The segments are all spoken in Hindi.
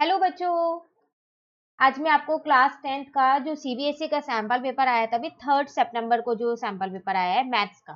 हेलो बच्चों। आज मैं आपको क्लास 10th का जो सीबीएसई का सैंपल पेपर आया था, अभी 3 सितंबर को जो सैंपल पेपर आया है मैथ्स का,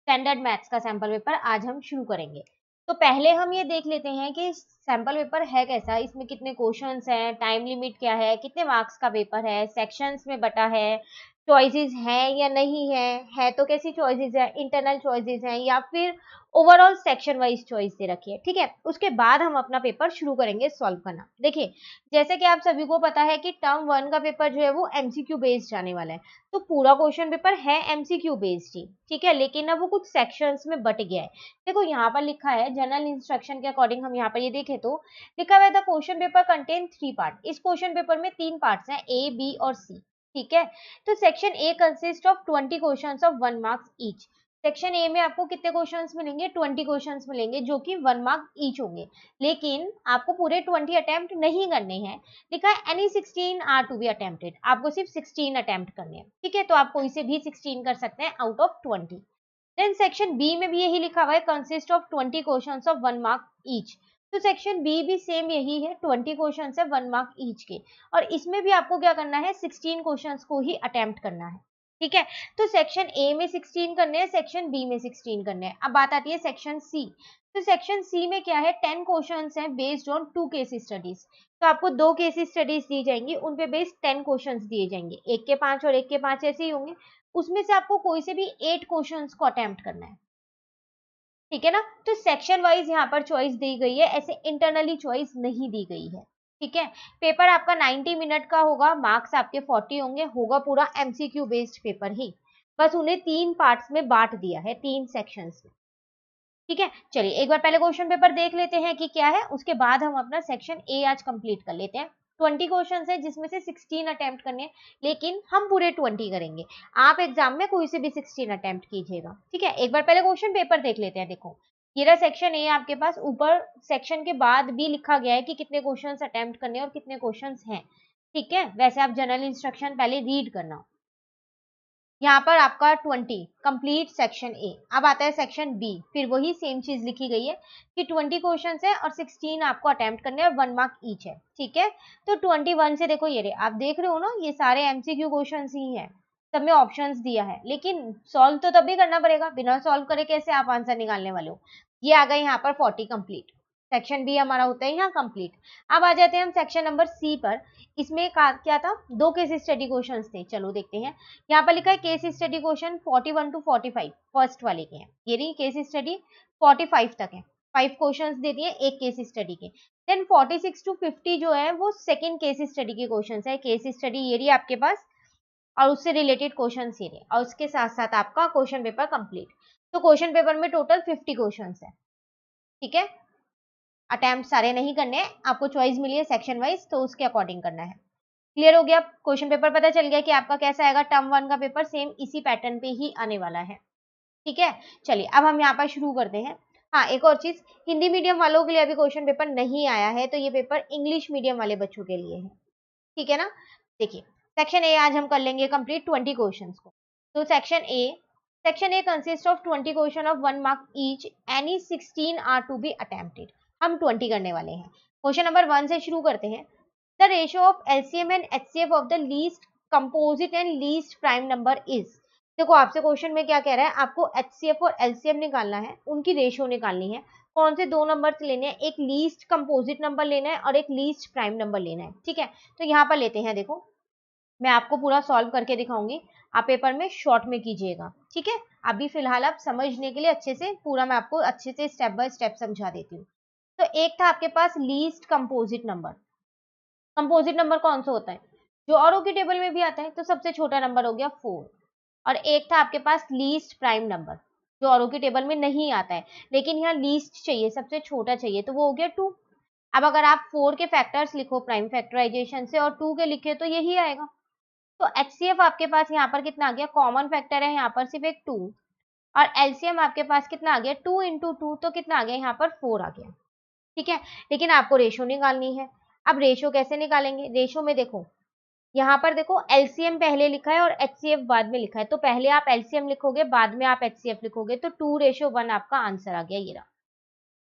स्टैंडर्ड मैथ्स का सैंपल पेपर आज हम शुरू करेंगे। तो पहले हम ये देख लेते हैं कि सैंपल पेपर है कैसा, इसमें कितने क्वेश्चंस हैं, टाइम लिमिट क्या है, कितने मार्क्स का पेपर है, सेक्शंस में बटा है, चॉइसेस हैं या नहीं है तो कैसी चॉइसेस है, इंटरनल चॉइसेस हैं या फिर ओवरऑल सेक्शन वाइज चॉइस दे रखी है। ठीक है, उसके बाद हम अपना पेपर शुरू करेंगे सॉल्व करना। देखिए, जैसे कि आप सभी को पता है कि टर्म 1 का पेपर जो है वो एमसीक्यू बेस्ड जाने वाला है, तो पूरा क्वेश्चन पेपर है एमसीक्यू बेस्ड ही। ठीक है, लेकिन अब वो कुछ सेक्शंस में बट गया है। देखो यहाँ पर लिखा है जनरल इंस्ट्रक्शन के अकॉर्डिंग, हम यहाँ पर ये देखें तो लिखा हुआ है the question paper contain 3 part. इस क्वेश्चन पेपर में 3 पार्ट्स हैं, ए बी और सी। ठीक है, तो section A consist of 20 questions of 1 marks each. Section A में आपको कितने क्वेश्चंस मिलेंगे, 20 क्वेश्चंस मिलेंगे जो कि 1 मार्क ईच होंगे, लेकिन आपको पूरे 20 अटेम्प्ट नहीं करने हैं। लिखा है any 16 are to be attempted, आपको सिर्फ 16 अटेम्प्ट करने हैं। ठीक है, तो आप कोई से भी 16 कर सकते हैं out of 20। Then section B में भी यही लिखा हुआ है consist of 20 questions of 1 mark each. तो सेक्शन बी भी सेम यही है, 20 क्वेश्चंस है 1 मार्क ईच के, और इसमें भी आपको क्या करना है, 16 क्वेश्चंस को ही अटेम्प्ट करना है। ठीक है, तो सेक्शन ए में 16 करने हैं, सेक्शन बी में 16 करने हैं। अब बात आती है सेक्शन सी। तो सेक्शन सी में क्या है, 10 क्वेश्चंस हैं बेस्ड ऑन 2 केस स्टडीज। तो आपको 2 केस स्टडीज दी जाएंगी, उन पे बेस्ड 10 क्वेश्चंस दिए जाएंगे, एक के 5 और एक के 5 ऐसे ही होंगे। उसमें से आपको कोई से भी 8 क्वेश्चंस को अटेम्प्ट करना है। ठीक है ना, तो सेक्शन वाइज यहाँ पर चॉइस दी गई है, ऐसे इंटरनली चॉइस नहीं दी गई है। ठीक है, पेपर आपका 90 मिनट का होगा, मार्क्स आपके 40 होंगे, होगा पूरा एमसीक्यू बेस्ड पेपर ही। बस उन्हें 3 पार्ट्स में बांट दिया है, 3 सेक्शंस में। ठीक है, चलिए एक बार पहले क्वेश्चन पेपर देख लेते हैं कि क्या है, उसके बाद हम अपना सेक्शन ए आज कंप्लीट कर लेते हैं। 20 क्वेश्चंस है जिसमें से 16 अटेम्प्ट करने हैं, लेकिन हम पूरे 20 करेंगे। आप एग्जाम में कोई से भी 16 अटेम्प्ट कीजिएगा। ठीक है, एक बार पहले क्वेश्चन पेपर देख लेते हैं। देखो, ये रहा सेक्शन ए आपके पास, ऊपर सेक्शन के बाद भी लिखा गया है कि कितने क्वेश्चंस अटेम्प्ट करने और कितने क्वेश्चंस हैं। ठीक है, वैसे आप जनरल इंस्ट्रक्शन पहले रीड करना। यहाँ पर आपका 20 कंप्लीट सेक्शन ए। अब आता है सेक्शन बी, फिर वही सेम चीज लिखी गई है कि 20 क्वेश्चन है और 16 आपको अटेम्प्ट करने और 1 मार्क ईच है। ठीक है, तो 21 से देखो, ये आप देख रहे हो ना, ये सारे एमसीक्यू क्वेश्चन ही है, सब में ऑप्शंस दिया है, लेकिन सॉल्व तो तभी करना पड़ेगा, बिना सॉल्व करे कैसे आप आंसर निकालने वाले हो। ये आ गए यहाँ पर 40 कंप्लीट। सेक्शन बी हमारा होता है यहाँ कंप्लीट। अब आ जाते हैं हम सेक्शन नंबर सी पर। इसमें क्या था, 2 केस स्टडी क्वेश्चन थे, चलो देखते हैं। यहाँ पर लिखा है case study question 41 to 45 first वाले के हैं, ये रही केस स्टडी 45 तक है, 5 क्वेश्चंस दे दिए एक केस स्टडी के। देन 46 टू 50 जो है वो सेकंड केस स्टडी के क्वेश्चंस है, केस स्टडी ये रही आपके पास, और उससे रिलेटेड क्वेश्चन ये रहे, और उसके साथ साथ आपका क्वेश्चन पेपर कंप्लीट। तो क्वेश्चन पेपर में टोटल 50 क्वेश्चन है। ठीक है, अटेम्प्ट सारे नहीं करने हैं, आपको चॉइस मिली है सेक्शन वाइज, तो उसके अकॉर्डिंग करना है। क्लियर हो गया, क्वेश्चन पेपर पता चल गया कि आपका कैसा आएगा। टर्म 1 का पेपर सेम इसी पैटर्न पे ही आने वाला है। ठीक है, चलिए अब हम यहाँ पर शुरू करते हैं। हाँ, एक और चीज, हिंदी मीडियम वालों के लिए अभी क्वेश्चन पेपर नहीं आया है, तो ये पेपर इंग्लिश मीडियम वाले बच्चों के लिए है। ठीक है ना, देखिए सेक्शन ए आज हम कर लेंगे कंप्लीट 20 क्वेश्चंस को। तो section A consist of 20 question of 1 mark each, any 16 are to be attempted. हम 20 करने वाले हैं। क्वेश्चन नंबर 1 से शुरू करते हैं। The ratio of LCM and HCF of the least composite and least prime number is. देखो आपसे क्वेश्चन में क्या कह रहा है, आपको एचसीएफ और एलसीएम निकालना है, उनकी रेशियो निकालनी है। कौन से 2 नंबर लेने हैं, एक लीस्ट कंपोजिट नंबर लेना है और एक लीस्ट प्राइम नंबर लेना है। ठीक है, तो यहाँ पर लेते हैं। देखो, मैं आपको पूरा सॉल्व करके दिखाऊंगी, आप पेपर में शॉर्ट में कीजिएगा। ठीक है, अभी फिलहाल आप समझने के लिए अच्छे से पूरा मैं आपको अच्छे से स्टेप बाय स्टेप समझा देती हूँ। तो एक था आपके पास least composite number. Composite number कौन सा होता है, जो औरों की टेबल में भी आता है, तो सबसे छोटा नंबर हो गया 4। और एक था आपके पास लीस्ट प्राइम नंबर, जो औरों की टेबल में नहीं आता है, लेकिन यहाँ लीस्ट चाहिए, सबसे छोटा चाहिए, तो वो हो गया 2। अब अगर आप 4 के फैक्टर्स लिखो प्राइम फैक्टराइजेशन से और 2 के लिखे तो यही आएगा। तो एचसीएफ आपके पास यहाँ पर कितना आ गया, कॉमन फैक्टर है यहाँ पर सिर्फ एक 2, और एलसीएम आपके पास कितना आ गया, 2 इंटू 2, तो कितना आ गया यहाँ पर 4 आ गया। ठीक है, लेकिन आपको रेशो निकालनी है। अब रेशो कैसे निकालेंगे, रेशो में देखो, यहाँ पर देखो एलसीएम पहले लिखा है और एचसीएफ बाद में लिखा है, तो पहले आप एलसीएम लिखोगे बाद में आप एचसीएफ लिखोगे, तो 2:1 आपका आंसर आ गया, ये रहा।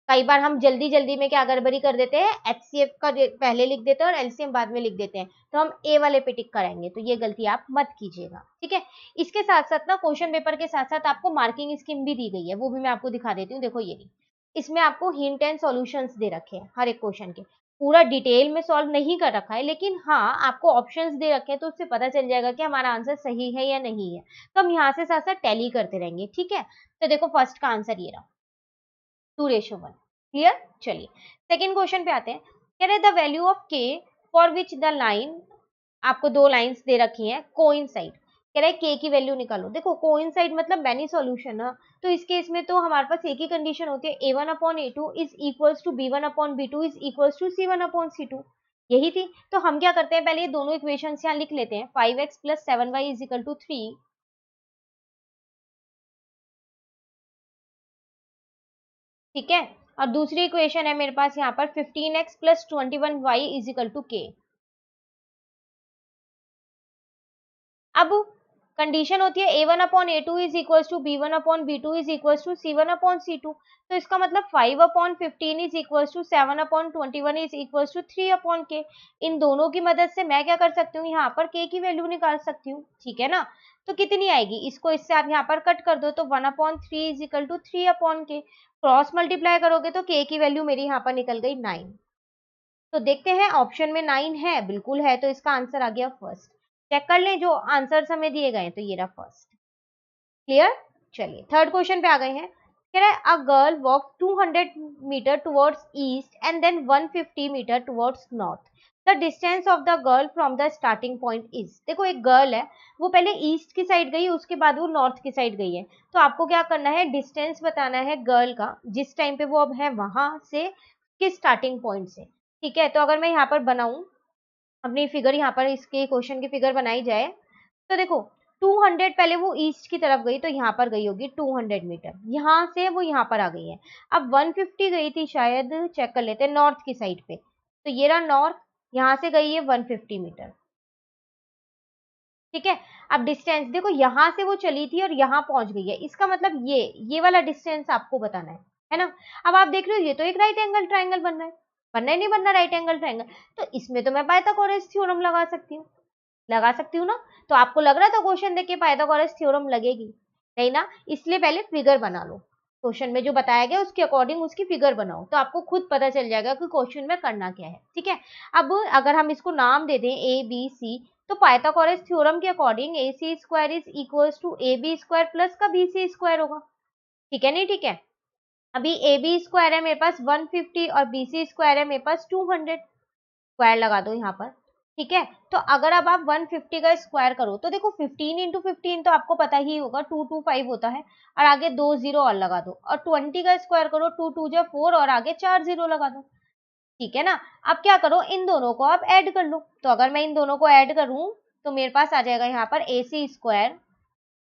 कई बार हम जल्दी जल्दी में क्या गड़बड़ी कर देते हैं, एचसीएफ का पहले लिख देते हैं और एलसीएम बाद में लिख देते हैं, तो हम ए वाले पे टिक कराएंगे, तो ये गलती आप मत कीजिएगा, ठीक है। इसके साथ साथ ना क्वेश्चन पेपर के साथ साथ आपको मार्किंग स्कीम भी दी गई है, वो भी मैं आपको दिखा देती हूँ। देखो ये नहीं, इसमें आपको हिंट एंड सॉल्यूशंस दे रखे हैं हर एक क्वेश्चन के, पूरा डिटेल में सॉल्व नहीं कर रखा है, लेकिन हाँ आपको ऑप्शंस दे रखे हैं, तो उससे पता चल जाएगा कि हमारा आंसर सही है या नहीं है। तो हम यहाँ से साथ साथ टैली करते रहेंगे, ठीक है। तो देखो फर्स्ट का आंसर ये रहा, 2:1। क्लियर। चलिए सेकेंड क्वेश्चन पे आते हैं। कह रहे द वैल्यू ऑफ के फॉर विच द लाइन, आपको दो लाइंस दे रखी हैं, कोइंसाइड। कह रहे के की वैल्यू निकालो। देखो कोइंसाइड मतलब मैनी सॉल्यूशन ना, तो इस केस में तो हमारे पास एक ही कंडीशन होती है, a1/a2 is equals to b1/b2 is equals to c1/c2, यही थी। तो हम क्या करते हैं, पहले ये दोनों इक्वेशन यहाँ लिख लेते हैं। 5x + 7y is equal to 3, ठीक है। और दूसरी इक्वेशन है मेरे पास यहाँ पर 15x + 21y is equal to k। अब कंडीशन होती है a1/a2 is equals to b1/b2 is equals to c1/c2, तो इसका मतलब 5/15 is equals to 7/21 is equals to 3/k। इन दोनों की मदद से मैं क्या कर सकती हूँ, यहाँ पर k की वैल्यू निकाल सकती हूँ, ठीक है ना। तो कितनी आएगी, इसको इससे आप यहाँ पर कट कर दो, तो 1/3 is equal to 3/k। Cross multiply करोगे तो k की वैल्यू मेरी यहाँ पर निकल गई 9। तो देखते हैं ऑप्शन में 9 है, बिल्कुल है, तो इसका आंसर आ गया फर्स्ट। चेक कर लें जो आंसर्स हमें दिए गए, तो ये रहा फर्स्ट। क्लियर। चलिए थर्ड क्वेश्चन पे आ गए हैं। कह रहा है a girl walk 200 metre towards east and then 150 metre towards north. The distance of the girl from the starting point is. देखो एक गर्ल है, वो पहले ईस्ट की साइड गई, उसके बाद वो नॉर्थ की साइड गई है, तो आपको क्या करना है, डिस्टेंस बताना है गर्ल का, जिस टाइम पे वो अब है वहां से, किस स्टार्टिंग पॉइंट से, ठीक है। तो अगर मैं यहाँ पर बनाऊं अपनी फिगर, यहाँ पर इसके क्वेश्चन की फिगर बनाई जाए, तो देखो 200 पहले वो ईस्ट की तरफ गई, तो यहाँ पर गई होगी 200 मीटर, यहाँ से वो यहाँ पर आ गई है। अब 150 गई थी शायद, चेक कर लेते हैं, नॉर्थ की साइड पे, तो ये रहा नॉर्थ, यहाँ से गई है 150 मीटर, ठीक है। अब डिस्टेंस देखो, यहाँ से वो चली थी और यहाँ पहुंच गई है, इसका मतलब ये वाला डिस्टेंस आपको बताना है ना। अब आप देख रहे हो ये तो एक राइट एंगल ट्राइंगल बन रहा है, बनना ही नहीं बनना राइट एंगल ट्राइंगल, तो इसमें तो मैं पाइथागोरस थ्योरम लगा सकती हूँ ना। तो आपको लग रहा था क्वेश्चन देख के पाइथागोरस थ्योरम लगेगी नहीं ना, इसलिए पहले फिगर बना लो, क्वेश्चन में जो बताया गया उसके अकॉर्डिंग उसकी फिगर बनाओ, तो आपको खुद पता चल जाएगा कि क्वेश्चन में करना क्या है, ठीक है। अब अगर हम इसको नाम दे दें ए बी सी, तो पाइथागोरस थ्योरम के according A C square is equals to A B square plus का बी सी स्क्वायर होगा, ठीक है नहीं, ठीक है। अभी ए बी स्क्वायर है मेरे पास 150 और बी सी स्क्वायर है मेरे पास 200, स्क्वायर लगा दो यहाँ पर, ठीक है। तो अगर अब आप 150 का स्क्वायर करो, तो देखो 15 इंटू 15 तो आपको पता ही होगा 225 होता है, और आगे 2 जीरो और लगा दो, और 20 का स्क्वायर करो, 2 2 जा 4 और आगे 4 जीरो लगा दो, ठीक है ना। अब क्या करो, इन दोनों को आप ऐड कर लो, तो अगर मैं इन दोनों को ऐड करूं, तो मेरे पास आ जाएगा यहाँ पर ए सी स्क्वायर,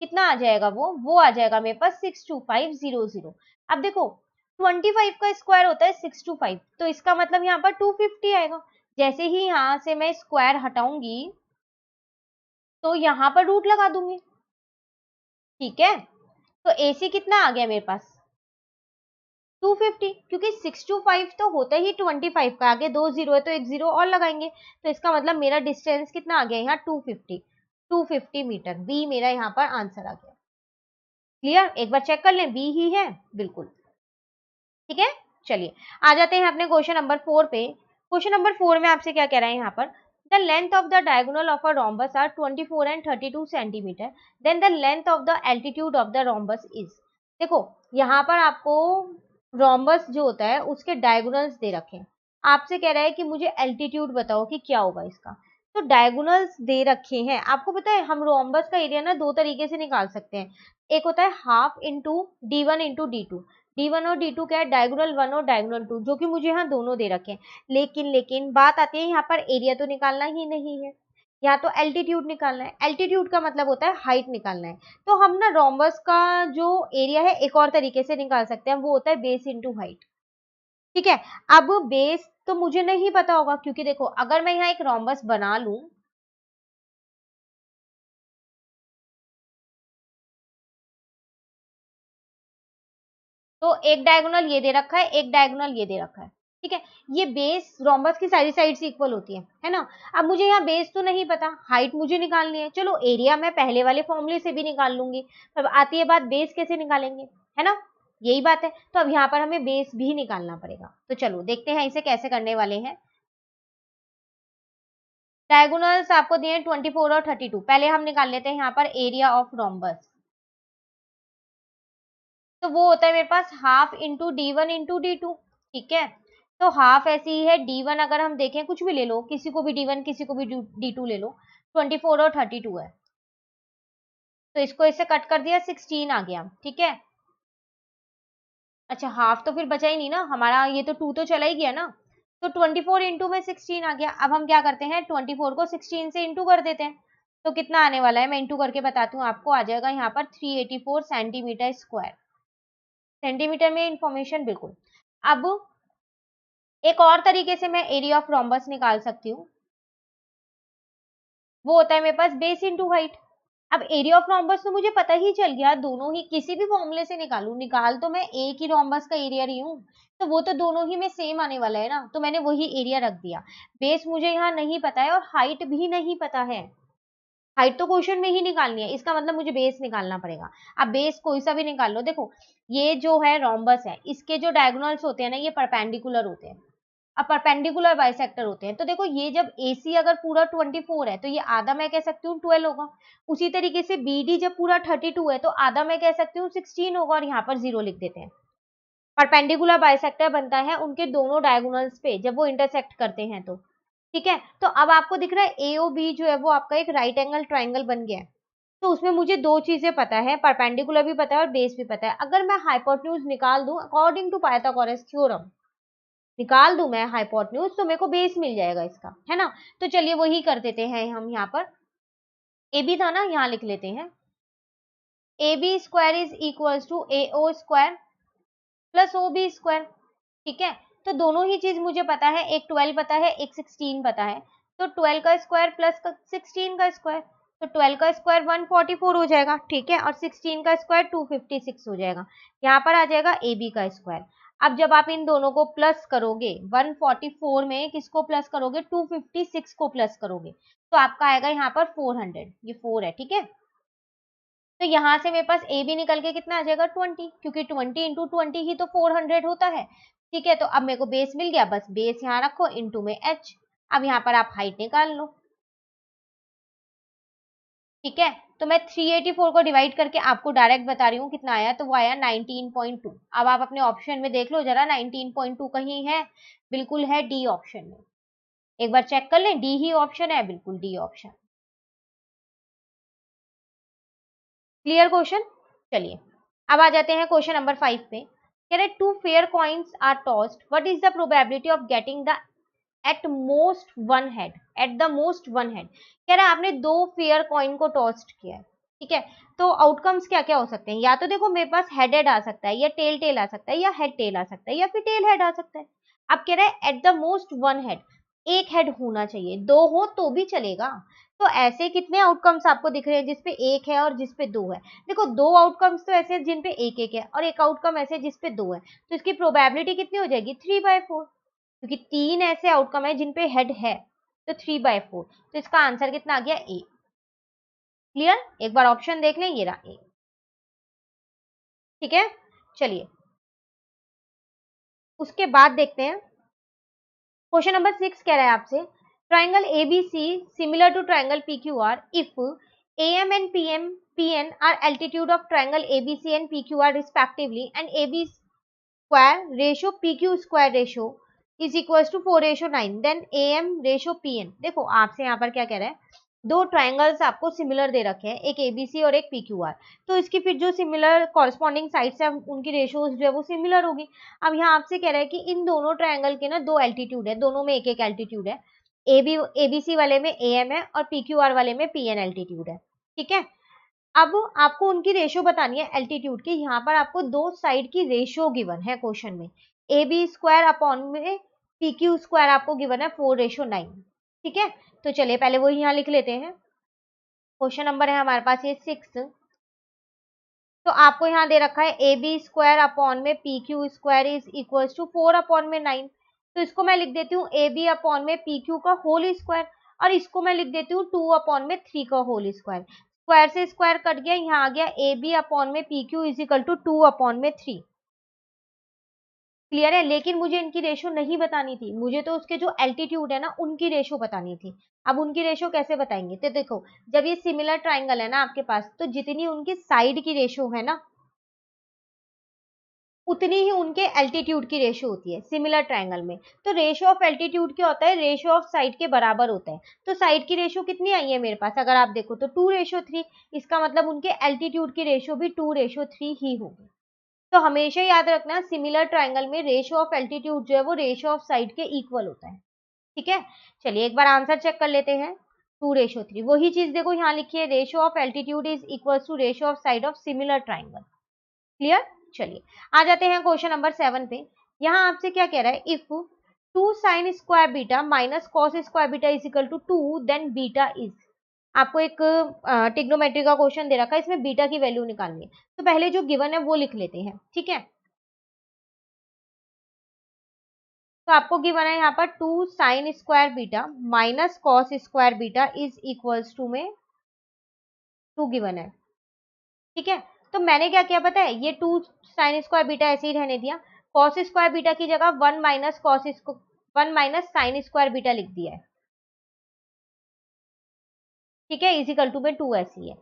कितना आ जाएगा, वो आ जाएगा मेरे पास 62500। अब देखो 25 का स्क्वायर होता है 625, तो इसका मतलब यहाँ पर 250 आएगा। जैसे ही यहाँ से मैं स्क्वायर हटाऊंगी, तो यहाँ पर रूट लगा दूंगी, ठीक है। तो AC कितना आ गया मेरे पास 250, क्योंकि 625 तो होता ही 25 का, आगे 2 जीरो है तो एक जीरो और लगाएंगे, तो इसका मतलब मेरा डिस्टेंस कितना आ गया यहाँ 250 मीटर, बी मेरा यहाँ पर आंसर आ गया। क्लियर। एक बार चेक कर लें, बी ही है बिल्कुल, ठीक है। चलिए आ जाते हैं अपने क्वेश्चन नंबर 4 पे। क्वेश्चन नंबर 4 में आपसे क्या कह रहा है यहाँ पर, the length of the diagonal of a rhombus are 24 and 32 centimetre, then the length of the altitude of the rhombus is. देखो यहाँ पर आपको rhombus जो होता है उसके डायगोनल्स दे रखे हैं, आपसे कह रहा है कि मुझे एल्टीट्यूड बताओ कि क्या होगा इसका। तो डायगोनल्स दे रखे हैं, आपको पता है हम रोम्बस का एरिया ना दो तरीके से निकाल सकते हैं, एक होता है half into D1 into D2। D1 और D2 क्या है, डायगोनल 1 और डायगोनल 2, जो कि मुझे यहाँ दोनों दे रखे हैं। लेकिन बात आती है यहाँ पर एरिया तो निकालना ही नहीं है, यहाँ तो एल्टीट्यूड निकालना है। एल्टीट्यूड का मतलब होता है हाइट निकालना है, तो हम ना रोम्बस का जो एरिया है एक और तरीके से निकाल सकते हैं, वो होता है बेस इंटू हाइट, ठीक है। अब बेस तो मुझे नहीं पता होगा, क्योंकि देखो अगर मैं यहाँ एक रोम्बस बना लूं, तो एक डायगोनल ये दे रखा है, एक डायगोनल ये दे रखा है, ठीक है। ये बेस रोम्बस की सारी साइड से इक्वल होती है ना। अब मुझे यहाँ बेस तो नहीं पता, हाइट मुझे निकालनी है, चलो एरिया मैं पहले वाले फॉर्मूले से भी निकाल लूंगी। अब आती है बात बेस कैसे निकालेंगे, है ना, यही बात है। तो अब यहाँ पर हमें बेस भी निकालना पड़ेगा। तो चलो देखते हैं इसे कैसे करने वाले हैं। डायगोनल्स आपको दिए 24 और 32। पहले हम निकाल लेते हैं यहाँ पर एरिया ऑफ रोम्बस। तो वो होता है मेरे पास half into D1 into D2, ठीक है। तो हाफ ऐसी ही है, D1 अगर हम देखें, कुछ भी ले लो, किसी को भी D1 किसी को भी D2 ले लो, 24 और 32 है। तो इसको इससे कट कर दिया, 16 आ गया, ठीक है। अच्छा हाफ तो फिर बचा ही नहीं ना हमारा, ये तो 2 तो चला ही गया ना। तो 24 इंटू में 16 आ गया। अब हम क्या करते हैं, 24 को 16 से इंटू कर देते हैं। तो कितना आने वाला है, मैं इंटू करके बताती हूँ आपको। आ जाएगा यहाँ पर 384 सेंटीमीटर स्क्वायर। सेंटीमीटर में इंफॉर्मेशन बिल्कुल। अब एक और तरीके से मैं एरिया ऑफ रोम्बस निकाल सकती हूँ, वो होता है मेरे पास बेस इंटू हाइट। अब एरिया ऑफ रोम्बस तो मुझे पता ही चल गया, दोनों ही किसी भी फॉर्मूले से निकालू, निकाल तो मैं एक ही रोम्बस का एरिया रही हूँ, तो वो तो दोनों ही में सेम आने वाला है ना। तो मैंने वही एरिया रख दिया। बेस मुझे यहाँ नहीं पता है और हाइट भी नहीं पता है। हाइट तो क्वेश्चन में ही निकालनी है, इसका मतलब मुझे बेस निकालना पड़ेगा। अब बेस कोई सा भी निकाल लो। देखो ये जो है रोम्बस है, इसके जो डायगोनल्स होते हैं ना, ये परपेंडिकुलर होते हैं। अब परपेंडिकुलर बाइसेक्टर होते हैं। तो देखो ये जब AC अगर पूरा 24 है तो ये आधा मैं कह सकती हूँ 12 होगा। उसी तरीके से BD जब पूरा 32 है तो आधा मैं कह सकती हूँ 16 होगा, और यहाँ पर 0 लिख देते हैं। परपेंडिकुलर बाइसेक्टर बनता है उनके दोनों डायगोनल्स पे जब वो इंटरसेक्ट करते हैं तो, ठीक है। तो अब आपको दिख रहा है AOB जो है वो आपका एक राइट एंगल ट्राइंगल बन गया है। तो उसमें मुझे दो चीजें पता है, परपेंडिकुलर भी पता है और बेस भी पता है। अगर मैं हाइपोटेन्यूज निकाल दूं अकॉर्डिंग टू पाइथागोरस थ्योरम, निकाल दूं मैं हाइपोटेन्यूज, तो मेरे को बेस मिल जाएगा इसका, है ना। तो चलिए वही कर देते हैं हम। यहाँ पर AB था ना, यहाँ लिख लेते हैं AB square is equals to AO square plus OB square, ठीक है। तो दोनों ही चीज मुझे पता है, एक 12 पता है, एक 16 पता है। तो 12 का स्क्वायर प्लस 16 का स्क्वायर, तो 12 का स्क्वायर 144 हो जाएगा, ठीक है। और 16 का स्क्वायर 256 हो जाएगा। यहाँ पर आ जाएगा AB का स्क्वायर। अब जब आप इन दोनों को प्लस करोगे, 144 में किसको प्लस करोगे, 256 को प्लस करोगे, तो आपका आएगा यहाँ पर 400। ये 4 है, ठीक है। तो यहाँ से मेरे पास AB निकल के कितना आ जाएगा, 20, क्योंकि 20 इंटू 20 ही तो 400 होता है, ठीक है। तो अब मेरे को बेस मिल गया, बस बेस यहाँ रखो, इंटू में H। अब यहाँ पर आप हाइट निकाल लो, ठीक है। तो मैं 384 को डिवाइड करके आपको डायरेक्ट बता रही हूँ कितना आया, तो वो आया 19.2। अब आप अपने ऑप्शन में देख लो जरा, 19.2 कहीं है, बिल्कुल है D ऑप्शन में। एक बार चेक कर लें, D ही ऑप्शन है, बिल्कुल D ऑप्शन। Clear question. चलिए अब आ जाते हैं क्वेश्चन नंबर 5 पे। कह रहे two fair coins are tossed, what is the probability of getting the at most one head, at the most one head. कह रहा है आपने दो फेयर कॉइन को टॉस्ट किया है, ठीक है। तो आउटकम्स क्या क्या हो सकते हैं, या तो देखो मेरे पास हेड हेड आ सकता है, या टेल टेल आ सकता है, या हेड टेल आ सकता है, या फिर टेल हेड आ सकता है। अब कह रहा है eight the most one head, एक हेड होना चाहिए, दो हो तो भी चलेगा। तो ऐसे कितने आउटकम्स आपको दिख रहे हैं जिसपे एक है और जिसपे दो है। देखो दो आउटकम्स तो ऐसे जिन पे एक है, और एक आउटकम ऐसे जिसपे दो है, तो इसकी प्रोबेबिलिटी कितनी हो जाएगी, 3/4, क्योंकि तीन ऐसे आउटकम है जिन पे हेड है, तो 3/4। तो इसका आंसर कितना आ गया, ए। क्लियर, एक बार ऑप्शन देख लें, ये रहा ए, ठीक है। चलिए उसके बाद देखते हैं क्वेश्चन नंबर 6। कह रहा है आपसे triangle ABC similar to triangle PQR if AM and PN are altitude of triangle ABC and PQR respectively and AB square ratio PQ square ratio is equals to 4:9, then AM ratio PN। देखो आपसे यहाँ पर क्या कह रहा है, दो ट्राइंगल्स आपको सिमिलर दे रखे हैं, एक ABC और एक PQR। तो इसकी फिर जो सिमिलर कॉरस्पॉन्डिंग साइड्स है उनकी रेशियोज जो है वो सिमिलर होगी। अब यहाँ आपसे कह रहा है कि इन दोनों ट्राइंगल के ना दो एल्टीट्यूड है, दोनों में एक एक एल्टीट्यूड है। ABC वाले में AM है और PQR वाले में PN एल्टीट्यूड है, ठीक है। अब आपको उनकी रेशियो बतानी है एल्टीट्यूड की। यहाँ पर आपको दो साइड की रेशियो गिवन है क्वेश्चन में, AB स्क्वायर अपॉन में PQ स्क्वायर आपको गिवन है 4:9, ठीक है। तो चलिए पहले वो यहाँ लिख लेते हैं। क्वेश्चन नंबर है हमारे पास ये 6। तो आपको यहाँ दे रखा है ए बी स्क्वायर अपॉन में P Q square is equal to 4 upon में 9। तो इसको मैं लिख देती हूँ ए बी अपॉन में पी क्यू का होल स्क्वायर, और इसको मैं लिख देती हूँ 2 अपॉन में 3 का होल स्क्वायर। स्क्वायर से स्क्वायर कट गया, यहाँ आ गया ए बी अपॉन में P Q is equal to 2 upon में 3। क्लियर है? लेकिन मुझे इनकी रेशो नहीं बतानी थी, मुझे तो उसके जो एल्टीट्यूड है ना उनकी रेशो बतानी थी। अब उनकी रेशो कैसे बताएंगे? तो देखो, जब ये सिमिलर ट्राइंगल है ना आपके पास, तो जितनी उनकी साइड की रेशो है ना, उतनी ही उनके एल्टीट्यूड की रेशो होती है सिमिलर ट्राइंगल में। तो रेशो ऑफ एल्टीट्यूड क्या होता है? रेशो ऑफ साइड के बराबर होता है। तो साइड की रेशो कितनी आई है मेरे पास? अगर आप देखो तो 2:3। इसका मतलब उनके एल्टीट्यूड की रेशो भी 2:3 ही होगी। तो हमेशा याद रखना, सिमिलर ट्राइंगल में रेशो ऑफ एल्टीट्यूड जो है वो रेशो ऑफ साइड के इक्वल होता है। ठीक है, चलिए एक बार आंसर चेक कर लेते हैं। 2:3 वही चीज देखो यहाँ लिखी है, ratio of altitude is equal to ratio of side of similar triangle. Clear? चलिए आ जाते हैं क्वेश्चन नंबर 7 पे। यहाँ आपसे क्या कह रहा है? If 2 sine square beta minus cos square beta is equal to 2 then beta is. आपको एक ट्रिग्नोमेट्री का क्वेश्चन दे रखा है, इसमें बीटा की वैल्यू निकालनी है। तो पहले जो गिवन है वो लिख लेते हैं। ठीक है, तो आपको गिवन है यहाँ पर 2 sine square beta minus cos square beta is equals to में 2 गिवन है। ठीक है, तो मैंने क्या किया पता है? ये 2 साइन स्क्वायर बीटा ऐसे ही रहने दिया। कॉस स्क्वायर बीटा की जगह 1 माइनस साइन स्क्वायर बीटा लिख दिया है। ठीक है, इजिकल टू में 2 ऐसी है।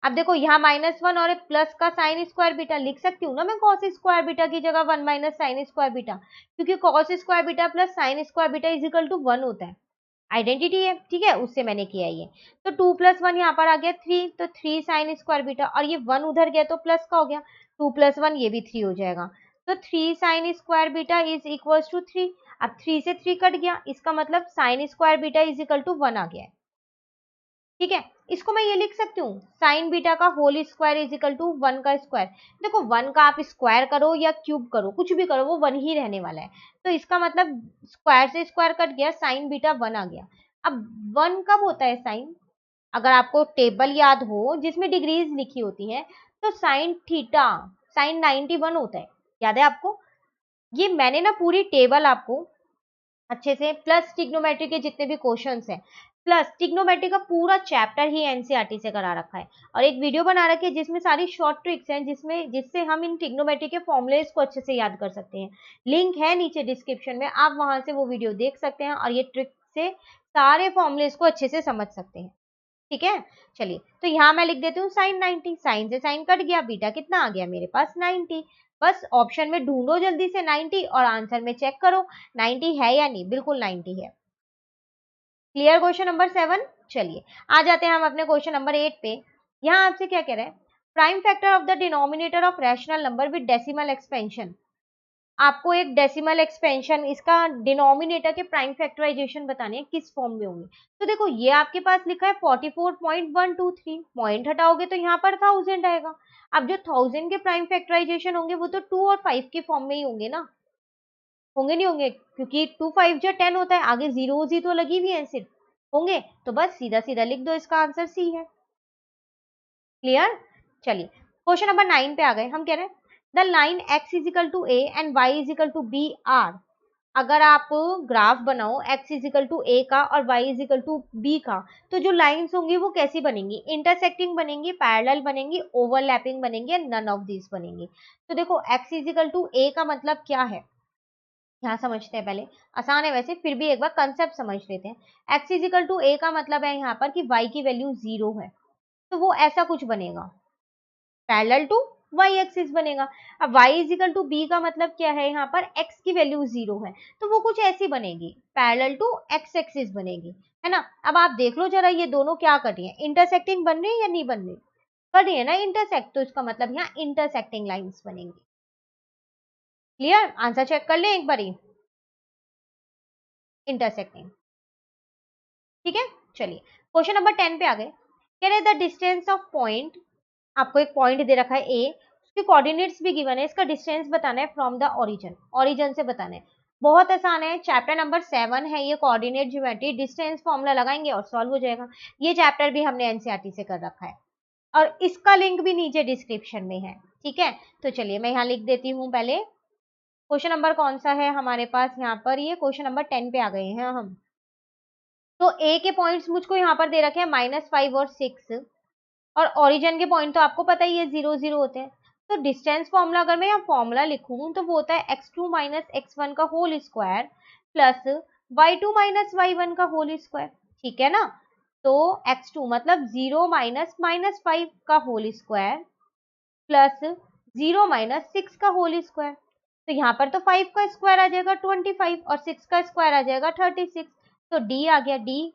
अब देखो यहाँ -1 और प्लस का साइन स्क्वायर बीटा लिख सकती हूँ ना मैं कॉस स्क्वायर बीटा की जगह 1 माइनस साइन स्क्वायर बीटा, क्योंकि cos square beta plus sine square beta is equal to 1 होता है। आइडेंटिटी है, ठीक है, उससे मैंने किया ये। तो 2 + 1 यहाँ पर आ गया 3, तो 3 साइन स्क्वायर बीटा, और ये 1 उधर गया तो प्लस का हो गया, 2 + 1 ये भी 3 हो जाएगा। तो 3 sine square beta is equal to 3। अब 3 से 3 कट गया, इसका मतलब sine square beta is equal to 1 आ गया है। ठीक है, इसको मैं ये लिख सकती हूँ, साइन बीटा का whole square is equal to 1 का स्क्वायर। देखो 1 का आप स्क्वायर करो या क्यूब करो, कुछ भी करो, वो 1 ही रहने वाला है। तो इसका मतलब स्क्वायर से स्क्वायर कट गया, साइन बीटा 1 आ गया। अब 1 कब होता है साइन? अगर आपको टेबल याद हो जिसमें डिग्रीज लिखी होती हैं, तो साइन थीटा साइन 91 होता है। याद है आपको? ये मैंने ना पूरी टेबल आपको अच्छे से, प्लस ट्रिग्नोमेट्री के जितने भी क्वेश्चंस हैं, प्लस ट्रिग्नोमेट्री का पूरा चैप्टर ही एनसीईआरटी से करा रखा है, और एक वीडियो बना रखी है जिसमें सारी शॉर्ट ट्रिक्स हैं, जिससे हम इन ट्रिग्नोमेट्री के फॉर्मूलेस को अच्छे से याद कर सकते हैं। लिंक है नीचे डिस्क्रिप्शन में, आप वहां से वो वीडियो देख सकते हैं और ये ट्रिक से सारे फॉर्मूलेस को अच्छे से समझ सकते हैं। ठीक है, चलिए तो यहाँ मैं लिख देती हूँ साइन 90, साइन से साइन कट गया, बीटा कितना आ गया मेरे पास? 90। बस ऑप्शन में ढूंढो जल्दी से 90 और आंसर में चेक करो 90 है या नहीं। बिल्कुल 90 है। Clear question number 7? चलिए आ जाते हैं हम अपने क्वेश्चन नंबर 8 पे। यहाँ आपसे क्या कह रहे हैं? Prime factor of the denominator of rational number with decimal expansion. आपको एक डेसिमल एक्सपेंशन, इसका डिनोमिनेटर के प्राइम फैक्टराइजेशन बताने हैं, किस फॉर्म में होंगे। तो देखो ये आपके पास लिखा है 44.123, पॉइंट हटाओगे तो यहाँ पर 1000 आएगा। अब जो 1000 के प्राइम फैक्टराइजेशन होंगे वो तो 2 और 5 के फॉर्म में ही होंगे ना, होंगे नहीं होंगे? क्योंकि 2 5 जो 10 होता है, आगे जीरोज ही तो लगी हुई है सिर्फ, होंगे। तो बस सीधा सीधा लिख दो, इसका आंसर सी है। क्लियर? चलिए क्वेश्चन नंबर 9 पे आ गए। हम कह रहे हैं the line x is equal to B and y is equal to B are. अगर आप ग्राफ बनाओ x इजिकल टू ए का और y इजिकल टू बी का, तो जो लाइंस होंगी वो कैसी बनेंगी? इंटरसेक्टिंग बनेंगी, पैरेलल बनेंगी, ओवरलैपिंग बनेंगी, नन ऑफ दिस बनेंगी। तो देखो x इजिकल टू ए का मतलब क्या है, यहाँ समझते हैं पहले। आसान है वैसे, फिर भी एक बार कंसेप्ट समझ लेते हैं। x इजिकल टू ए का मतलब है यहाँ पर कि y की वैल्यू 0 है, तो वो ऐसा कुछ बनेगा, पैरेलल टू वाई एक्सिस बनेगा। अब y इजिकल टू बी का मतलब क्या है? यहाँ पर x की वैल्यू 0 है, तो वो कुछ ऐसी बनेगी, पैरेलल टू x एक्सिस बनेगी, है ना। अब आप देख लो जरा, ये दोनों क्या कर रही है? इंटरसेक्टिंग बन रही है या नहीं बन रही? कर रही है ना इंटरसेक्ट, तो इसका मतलब यहाँ इंटरसेक्टिंग लाइंस बनेंगी। क्लियर? आंसर चेक कर ले एक बारी, इंटरसेक्टिंग। ठीक है, चलिए क्वेश्चन नंबर 10 पे आ गए। कह रहे द डिस्टेंस ऑफ पॉइंट, आपको एक पॉइंट दे रखा है ए, उसके कोऑर्डिनेट्स भी गिवन है, इसका डिस्टेंस बताना है फ्रॉम द ओरिजिन, ओरिजिन से बताना है। बहुत आसान है, चैप्टर नंबर 7 है ये, कोऑर्डिनेट ज्योमेट्री। डिस्टेंस फॉर्मूला लगाएंगे और सॉल्व हो जाएगा। ये चैप्टर भी हमने एनसीईआरटी से कर रखा है। और इसका लिंक भी नीचे डिस्क्रिप्शन में है, ठीक है। तो चलिए मैं यहाँ लिख देती हूँ पहले। क्वेश्चन नंबर कौन सा है हमारे पास यहाँ पर, ये क्वेश्चन नंबर 10 पे आ गए हैं हम। तो ए के पॉइंट्स मुझको यहाँ पर दे रखे हैं -5 और 6, और ओरिजिन के पॉइंट तो आपको पता ही है 0 0 होते हैं। तो डिस्टेंस फॉर्मूला अगर मैं यहाँ फॉर्मूला लिखूं तो वो होता है x2 - x1 का whole square plus y2 - y1 का होल स्क्वायर, ठीक है ना। तो x2 मतलब 0 - -5 का होल स्क्वायर प्लस 0 - 6 का होल स्क्वायर। तो यहाँ पर तो 5 का स्क्वायर आ जाएगा 25 और 6 का स्क्वायर आ जाएगा 36। तो d आ गया, d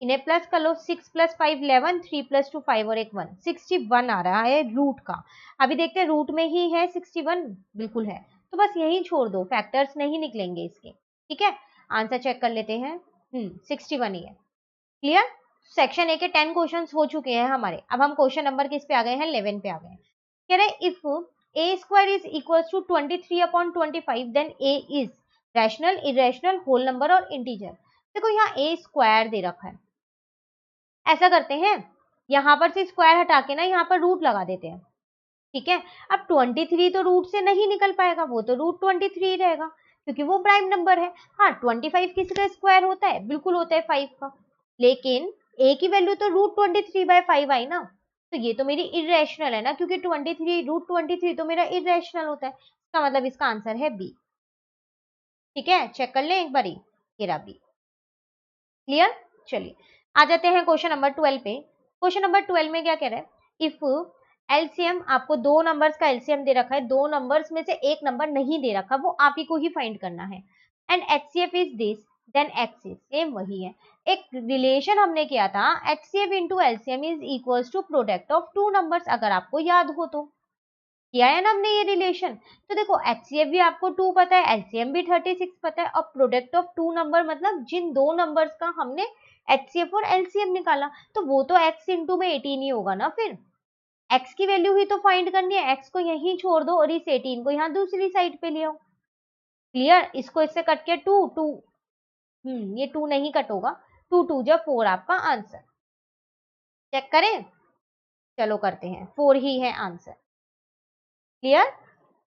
इन्हें प्लस कर लो, 6 + 5 11, 3 + 2 5 और एक 1, 61 आ रहा है रूट का। अभी देखते हैं रूट में ही है 61, बिल्कुल है, तो बस यही छोड़ दो, फैक्टर्स नहीं निकलेंगे इसके, ठीक है। आंसर चेक कर लेते हैं, 61 ही है। क्लियर। सेक्शन ए के 10 क्वेश्चन हो चुके हैं हमारे। अब हम क्वेश्चन नंबर किस पे आ गए हैं, 11 पे आ गए हैं। कह रहे if a² is equal to 23/25 then a is rational, irrational, whole number और इंटीजर। देखो यहाँ a² दे रखा है, ऐसा करते हैं यहाँ पर से स्क्वायर हटा के ना यहाँ पर रूट लगा देते हैं, ठीक है। अब 23 तो रूट से नहीं निकल पाएगा, वो तो रूट 23 रहेगा क्योंकि वो प्राइम नंबर है। हाँ 25 किसी का स्क्वायर होता है, बिल्कुल होता है 5 का, लेकिन a की वैल्यू तो √23/5 आई ना, तो ये तो मेरी इरेशनल है ना, क्योंकि 23 √23 तो मेरा इरेशनल होता है, इसका मतलब इसका आंसर है बी, ठीक है। चेक कर लें एक बारी, ये रहा बी। क्लियर। चलिए आ जाते हैं क्वेश्चन नंबर 12 पे। क्वेश्चन नंबर 12 में क्या कह रहा है, इफ एलसीएम, आपको दो नंबर्स का एलसीएम दे रखा है, दो नंबर्स में से एक नंबर नहीं दे रखा, वो आप ही को ही फाइंड करना है, and HCF is this then axis, same वही है। एक रिलेशन हमने किया था, HCF into LCM is equals to product of two numbers, अगर आपको याद हो तो किया है ना हमने ये रिलेशन। तो देखो एचसीएफ भी आपको 2 पता है, एलसीएम भी 36 पता है, और प्रोडक्ट ऑफ टू नंबर मतलब जिन दो नंबर्स का हमने एचसीएफ और एलसीएम निकाला, तो वो तो x इंटू में 18 ही होगा ना। फिर x की वैल्यू ही तो फाइंड करनी है, x को यहीं छोड़ दो और इस 18 को यहाँ दूसरी साइड पे ले आओ। क्लियर। इसको इससे कट के 2 2, ये 2 नहीं कट होगा, 2 2 जा 4 आपका आंसर। चेक करें, चलो करते हैं, 4 ही है आंसर। क्लियर।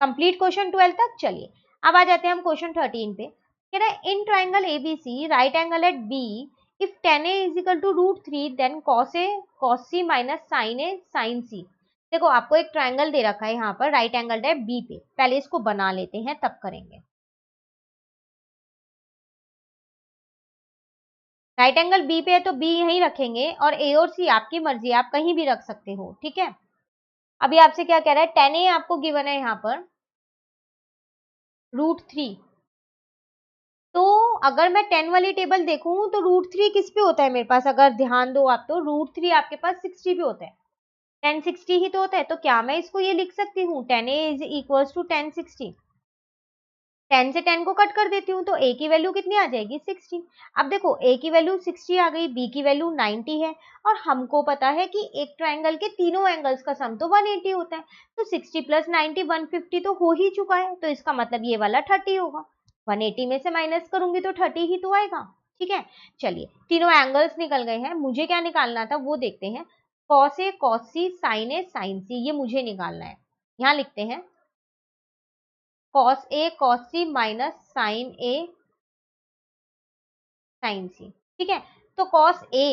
कंप्लीट क्वेश्चन 12 तक। चलिए अब आ जाते हैं हम क्वेश्चन 13 पे। कह रहा है in triangle ABC right angle at B if tan a is equal to √3 then cos a cos c minus sin a sin c। देखो आपको एक ट्राइंगल दे रखा है यहाँ पर राइट एंगल है बी पे, पहले इसको बना लेते हैं तब करेंगे। राइट एंगल बी पे है तो बी यहीं रखेंगे, और ए और सी आपकी मर्जी, आप कहीं भी रख सकते हो, ठीक है। अभी आपसे क्या कह रहा है, tan a आपको गिवन है यहाँ पर √3, तो अगर मैं 10 वाली टेबल देखूं तो √3 किस पे होता है मेरे पास, अगर ध्यान दो आप, तो √3 आपके पास 60 पे होता है, 10 60 ही तो होता है। तो क्या मैं इसको ये लिख सकती हूँ, tan a is equals to 10 60, 10 से 10 को कट कर देती हूँ तो a की वैल्यू कितनी आ जाएगी 60। अब देखो a की वैल्यू 60 आ गई, b की वैल्यू 90 है, और हमको पता है कि एक ट्राइंगल के तीनों एंगल्स का सम तो 180 होता है, तो 60 + 90 150 तो हो ही चुका है, तो इसका मतलब ये वाला 30 होगा, 180 में से माइनस करूंगी तो 30 ही तो आएगा, ठीक है। चलिए तीनों एंगल्स निकल गए हैं, मुझे क्या निकालना था वो देखते हैं। cos a cos c sin a sin c, ये मुझे निकालना है। यहाँ लिखते हैं cos a cos c minus sin a sin c, ठीक है। तो cos a,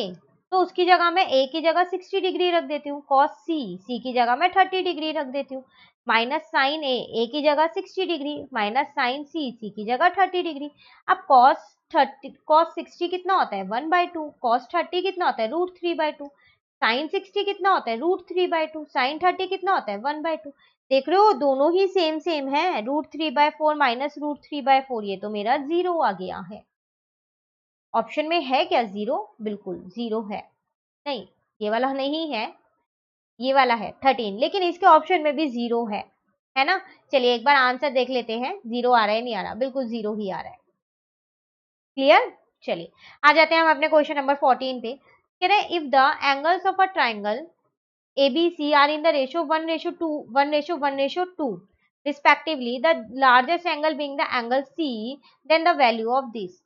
तो उसकी जगह मैं a की जगह 60 डिग्री रख देती हूँ, cos c, c की जगह मैं 30 डिग्री रख देती हूँ, माइनस sin a की जगह 60 degree, minus sin c, c की जगह 30 डिग्री। अब cos 60 कितना होता है 1/2, cos 30 कितना होता है √3/2, sin 60 कितना होता है √3/2, sin 30 कितना होता है 1/2। देख रहे हो दोनों ही सेम सेम है, √3/4 माइनस √3/4, ये तो मेरा 0 आ गया है। ऑप्शन में है क्या 0, बिल्कुल 0 है, नहीं ये वाला नहीं है, ये वाला है 13, लेकिन इसके ऑप्शन में भी 0 है ना। चलिए एक बार आंसर देख लेते हैं, 0 आ रहा है नहीं आ रहा, बिल्कुल 0 ही आ रहा है। क्लियर। चलिए आ जाते हैं हम अपने क्वेश्चन नंबर 14 पे। कह रहे हैं if the angles of a triangle ABC are in the ratio 1:2, 1:1:2 respectively, the largest angle being the angle C, then the value of this।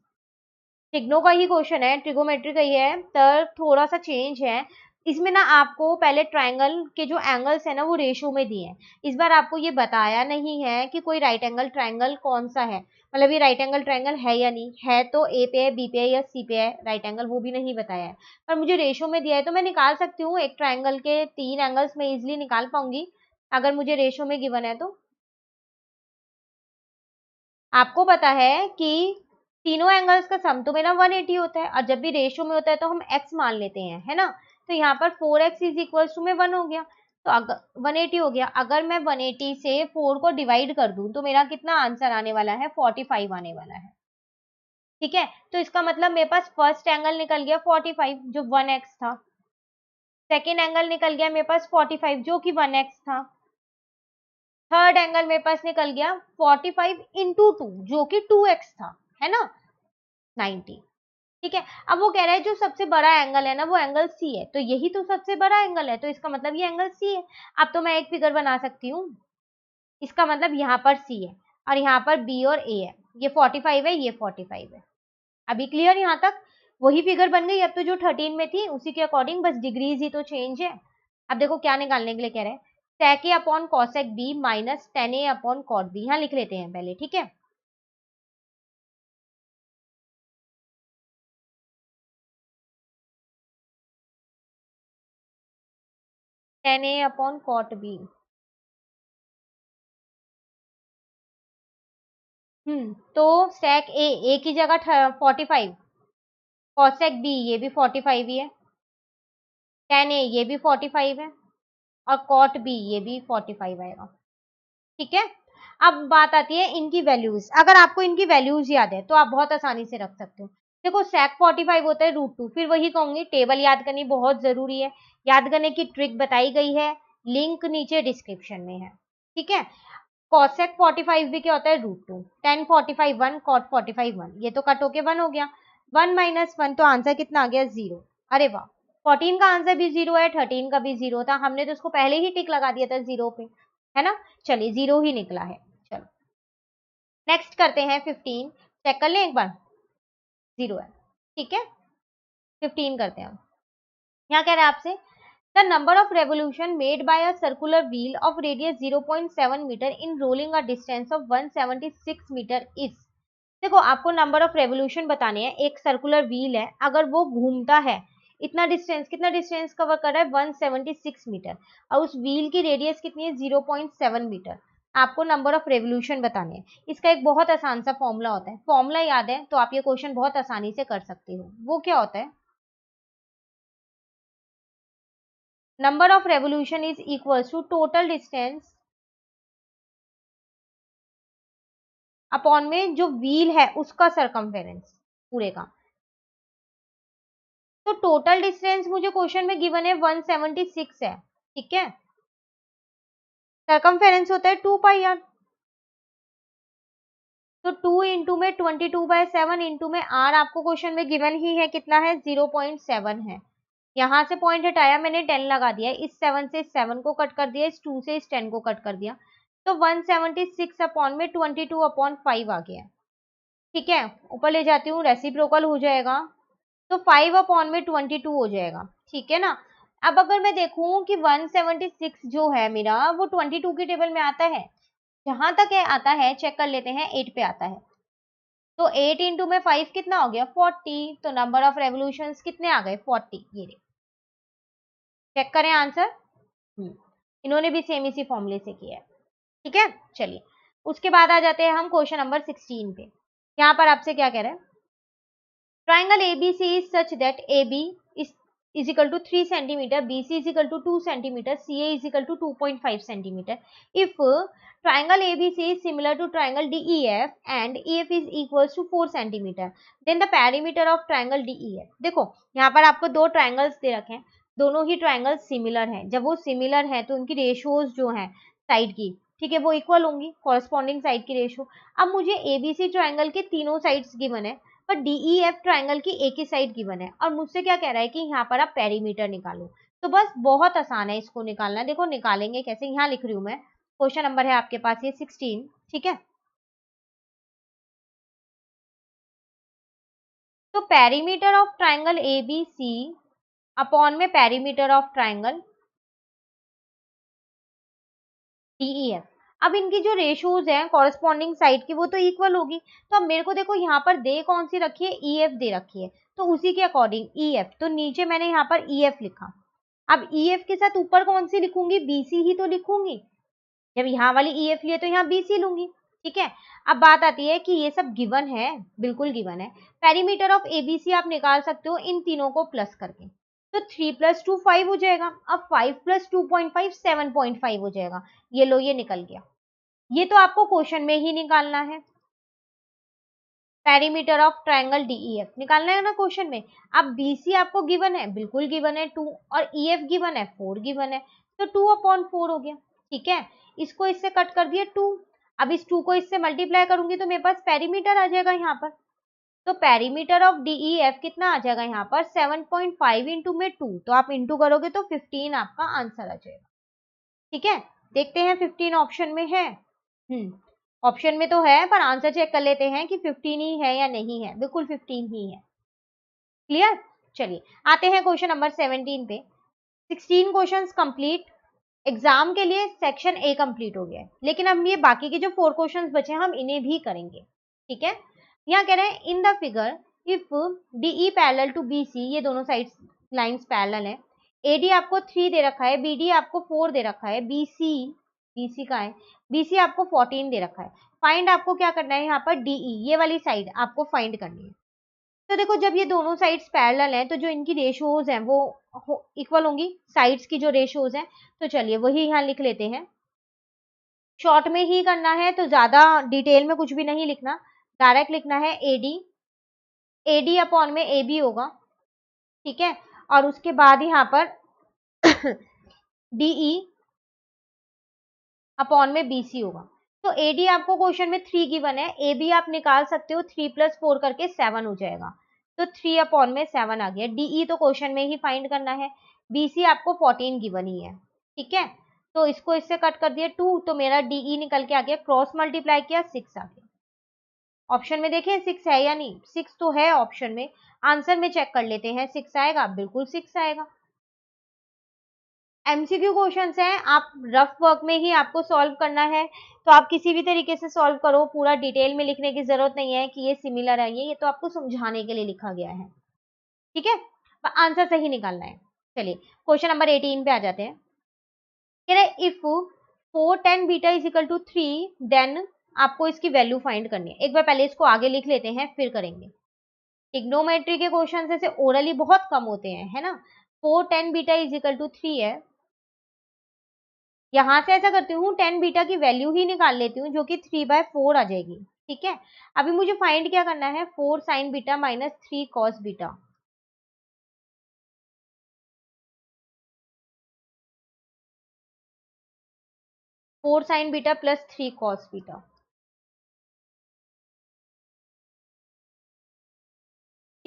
Trigno का ही क्वेश्चन है, ट्रिगोमेट्री का ही है, तो थोड़ा सा चेंज है, इसमें ना आपको पहले ट्रायंगल के जो एंगल्स है ना वो रेशो में दिए हैं। इस बार आपको ये बताया नहीं है कि कोई राइट एंगल ट्रायंगल कौन सा है, मतलब ये राइट एंगल ट्रायंगल है या नहीं है, तो ए पे है, बी पे है या सी पे है राइट एंगल, वो भी नहीं बताया है। पर मुझे रेशो में दिया है तो मैं निकाल सकती हूँ, एक ट्रायंगल के 3 एंगल्स मैं इजिली निकाल पाऊंगी अगर मुझे रेशो में गिवन है तो। आपको पता है कि तीनों एंगल्स का सम तो मेरा 180 होता है, और जब भी रेशियो में होता है तो हम x मान लेते हैं, है ना। तो यहाँ पर 4x इज इक्वल टू में 1 हो गया, तो अगर 180 हो गया, अगर मैं 180 से 4 को डिवाइड कर दूं तो मेरा कितना आंसर आने वाला है, 45 आने वाला है। ठीक है, तो इसका मतलब मेरे पास फर्स्ट एंगल निकल गया 45 जो 1x था, सेकेंड एंगल निकल गया मेरे पास 45 जो कि 1x था, थर्ड एंगल मेरे पास निकल गया 45 इंटू 2 जो कि 2x था, है ना, 90। ठीक है, अब वो कह रहा है जो सबसे बड़ा एंगल है ना वो एंगल सी है, तो यही तो सबसे बड़ा एंगल है, तो इसका मतलब ये एंगल सी है। अब तो मैं एक फिगर बना सकती हूँ, इसका मतलब यहाँ पर सी है और यहाँ पर बी और ए है, ये 45 है, ये 45 है। अभी क्लियर यहाँ तक, वही फिगर बन गई अब तो जो 13 में थी उसी के अकॉर्डिंग, बस डिग्रीज ही तो चेंज है। अब देखो क्या निकालने के लिए कह रहे हैं, sec a upon cosec b minus tan a upon cot b, यहाँ लिख लेते हैं पहले, ठीक है। tan a upon cot b, तो sec a की जगह 45, cosec b ये भी 45 ही है, tan a ये भी 45 है, और cot b ये भी 45 आएगा। ठीक है, अब बात आती है इनकी वैल्यूज, अगर आपको इनकी वैल्यूज याद है तो आप बहुत आसानी से रख सकते हो। देखो sec 45 होता है √2, फिर वही कहूंगी टेबल याद करनी बहुत जरूरी है, याद करने की ट्रिक बताई गई है, लिंक नीचे डिस्क्रिप्शन में है। ठीक है, cosec 45 भी क्या होता है √2, tan 45 1, cot 45 1, ये तो कट होके 1 हो गया, 1 माइनस 1, तो आंसर कितना आ गया 0। अरे वाह, 14 का आंसर भी 0 है, 13 का भी 0 था, हमने तो उसको पहले ही टिक लगा दिया था 0 पे, है ना। चलिए 0 ही निकला है, चलो नेक्स्ट करते हैं 15, चेक कर लें एक बार, 0 है, ठीक है। 15 करते हैं हम, यहाँ कह रहे हैं आपसे the number of revolution made by a circular wheel of radius 0.7 metre in rolling a distance of 176 metre is. देखो आपको नंबर ऑफ रेवोल्यूशन बताने हैं, एक सर्कुलर व्हील है, अगर वो घूमता है इतना डिस्टेंस, कितना डिस्टेंस कवर कर रहा है 176 मीटर, और उस व्हील की रेडियस कितनी है 0.7 मीटर, आपको नंबर ऑफ रेवोल्यूशन बताने हैं। इसका एक बहुत आसान सा फॉर्मूला होता है, फॉर्मूला याद है तो आप ये क्वेश्चन बहुत आसानी से कर सकते हो। वो क्या होता है, number of revolution is equal to total distance upon में जो व्हील है उसका सरकमफेरेंस पूरे का। तो टोटल डिस्टेंस मुझे क्वेश्चन में गिवन है 176 है, ठीक है, सरकमफेरेंस होता है 2 पाई r, तो 2 इंटू में 22/7 इंटू में r आपको क्वेश्चन में गिवन ही है कितना है 0.7 है। यहाँ से पॉइंट हटाया मैंने 10 लगा दिया, इस 7 से इस 7 को कट कर दिया, इस 2 से इस 10 को कट कर दिया, तो 176 अपॉन में 22/5 आ गया। ठीक है, ऊपर ले जाती हूँ, रेसिप्रोकल हो जाएगा, तो 5 अपॉन में 22 हो जाएगा, ठीक है ना। अब अगर मैं देखूं कि 176 जो है मेरा वो 22 की टेबल में आता है, जहां तक है आता है, चेक कर लेते हैं, 8 पे आता है, तो 8 इंटू में 5 कितना हो गया 40, तो नंबर ऑफ रेवोल्यूशंस कितने आ गए 40, ये चेक करें आंसर। इन्होंने भी सेम इसी फॉर्मूले से किया है, ठीक है। चलिए उसके बाद आ जाते हैं हम क्वेश्चन नंबर 16 पे। यहाँ पर आपसे क्या कह रहे हैं, triangle ABC is such that AB is equal to 3 centimeter, BC is equal to 2 centimeter, CA is equal to 2.5 centimeter. If triangle ABC is similar to triangle DEF and EF is equals to 4 centimeter, then the perimeter of triangle DEF. देखो यहाँ पर आपको दो ट्राइंगल्स दे रखे हैं, दोनों ही ट्राइंगल सिमिलर हैं, जब वो सिमिलर हैं तो उनकी रेशियोज जो हैं साइड की, ठीक है, वो इक्वल होंगी, कॉरस्पॉन्डिंग साइड की रेशियो। अब मुझे एबीसी ट्राइंगल के तीनों साइड्स गिवन है, पर DEF ट्राइंगल की एक ही साइड गिवन है, और मुझसे क्या कह रहा है कि यहाँ पर आप पेरीमीटर निकालो। तो बस बहुत आसान है इसको निकालना, देखो निकालेंगे कैसे, यहाँ लिख रही हूँ मैं, क्वेश्चन नंबर है आपके पास ये 16, ठीक है। तो perimeter of triangle ABC upon में पेरीमीटर ऑफ ट्राइंगल DEF। अब इनकी जो रेशियोज हैं कॉरेस्पॉन्डिंग साइड की वो तो इक्वल होगी, तो अब मेरे को देखो यहाँ पर दे कौन सी रखी है, EF दे रखी है, तो उसी के अकॉर्डिंग EF, तो नीचे मैंने यहाँ पर EF लिखा। अब EF के साथ ऊपर कौन सी लिखूंगी, BC ही तो लिखूंगी। जब यहाँ वाली EF लिए तो यहाँ BC लूंगी। ठीक है, अब बात आती है कि ये सब गिवन है, बिल्कुल गिवन है। पेरीमीटर ऑफ ABC आप निकाल सकते हो इन तीनों को प्लस करके, तो 3 + 2 5 हो जाएगा। अब 5 + 2.5 7.5 हो जाएगा। ये लो, ये निकल गया। ये तो आपको क्वेश्चन में ही निकालना है, पेरीमीटर ऑफ ट्राइंगल DEF निकालना है ना क्वेश्चन में। अब BC आपको गिवन है, बिल्कुल गिवन है 2, और EF गिवन है 4 गिवन है, तो 2/4 हो गया। ठीक है, इसको इससे कट कर दिया 2। अब इस 2 को इससे मल्टीप्लाई करूंगी तो मेरे पास पेरीमीटर आ जाएगा यहाँ पर। तो पेरीमीटर ऑफ DEF कितना आ जाएगा यहाँ पर, 7.5 इंटू में 2, तो आप इंटू करोगे तो 15 आपका आंसर आ जाएगा। ठीक है, देखते हैं 15 ऑप्शन में है। ऑप्शन में तो है, पर आंसर चेक कर लेते हैं कि 15 ही है या नहीं है। बिल्कुल 15 ही है। क्लियर, चलिए आते हैं क्वेश्चन नंबर 17 पे। 16 क्वेश्चंस कंप्लीट, एग्जाम के लिए सेक्शन ए कंप्लीट हो गया है, लेकिन हम ये बाकी के जो 4 क्वेश्चंस बचे हैं हम इन्हें भी करेंगे। ठीक है, यहाँ कह रहे हैं in the figure if DE parallel to BC, ये दोनों साइड्स लाइंस पैरेलल है। AD आपको 3 दे रखा है, BD आपको 4 दे रखा है, BC का है, BC आपको 14 दे रखा है। फाइंड आपको क्या करना है यहाँ पर, DE ये वाली साइड आपको फाइंड करनी है। तो देखो जब ये दोनों साइड्स पैरेलल हैं तो जो इनकी रेशियोज हैं वो इक्वल होंगी, साइड्स की जो रेशियोज हैं। तो चलिए वही यहाँ लिख लेते हैं, शॉर्ट में ही करना है तो ज्यादा डिटेल में कुछ भी नहीं लिखना, डायरेक्ट लिखना है AD अपॉन में AB होगा। ठीक है, और उसके बाद यहाँ पर DE अपॉन में BC होगा। तो AD आपको क्वेश्चन में 3 गिवन है, AB आप निकाल सकते हो, 3 + 4 करके 7 हो जाएगा, तो 3 अपॉन में 7 आ गया। DE तो क्वेश्चन में ही फाइंड करना है, BC आपको 14 गिवन ही है। ठीक है, तो इसको इससे कट कर दिया 2, तो मेरा DE निकल के आ गया, क्रॉस मल्टीप्लाई किया 6 आ गया। ऑप्शन में देखें 6 है या नहीं, 6 तो है ऑप्शन में। आंसर में चेक कर लेते हैं 6 आएगा, बिल्कुल 6 आएगा। MCQ क्वेश्चंस हैं, आप रफ वर्क में ही आपको सॉल्व करना है, तो आप किसी भी तरीके से सॉल्व करो, पूरा डिटेल में लिखने की जरूरत नहीं है कि ये सिमिलर है, ये तो आपको समझाने के लिए लिखा गया है। ठीक है, आंसर सही निकालना है। चलिए क्वेश्चन नंबर 18 पे आ जाते हैं। कह रहे if 4 tan beta is equal to 3 then आपको इसकी वैल्यू फाइंड करनी है। एक बार पहले इसको आगे लिख लेते हैं फिर करेंगे। ट्रिग्नोमेट्री के क्वेश्चन ऐसे ओरली बहुत कम होते हैं, है ना। 4 tan beta is equal to 3 है, यहां से ऐसा करती हूँ 10 बीटा की वैल्यू ही निकाल लेती हूँ जो कि 3/4 आ जाएगी। ठीक है, अभी मुझे फाइंड क्या करना है, 4 sin beta minus 3 cos beta. 4 sin beta plus 3 cos beta.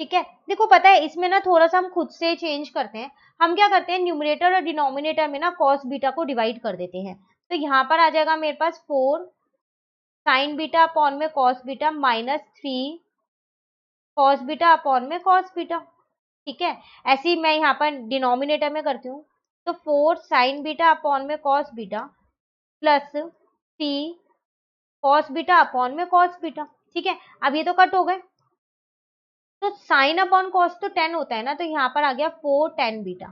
ठीक है, देखो पता है इसमें ना थोड़ा सा हम खुद से चेंज करते हैं। हम क्या करते हैं, न्यूमरेटर और डिनोमिनेटर में ना cos बीटा को डिवाइड कर देते हैं। तो यहाँ पर आ जाएगा मेरे पास 4 sin बीटा अपॉन में cos beta minus 3 cos beta upon में cos बीटा। ठीक है, ऐसे ही मैं यहाँ पर डिनोमिनेटर में करती हूँ, तो 4 sin बीटा अपॉन में cos beta plus 3 cos beta upon में cos बीटा। ठीक है, अब ये तो कट हो गए, तो साइन अपॉन कॉस तो 10 होता है ना, तो यहाँ पर आ गया 4 tan बीटा,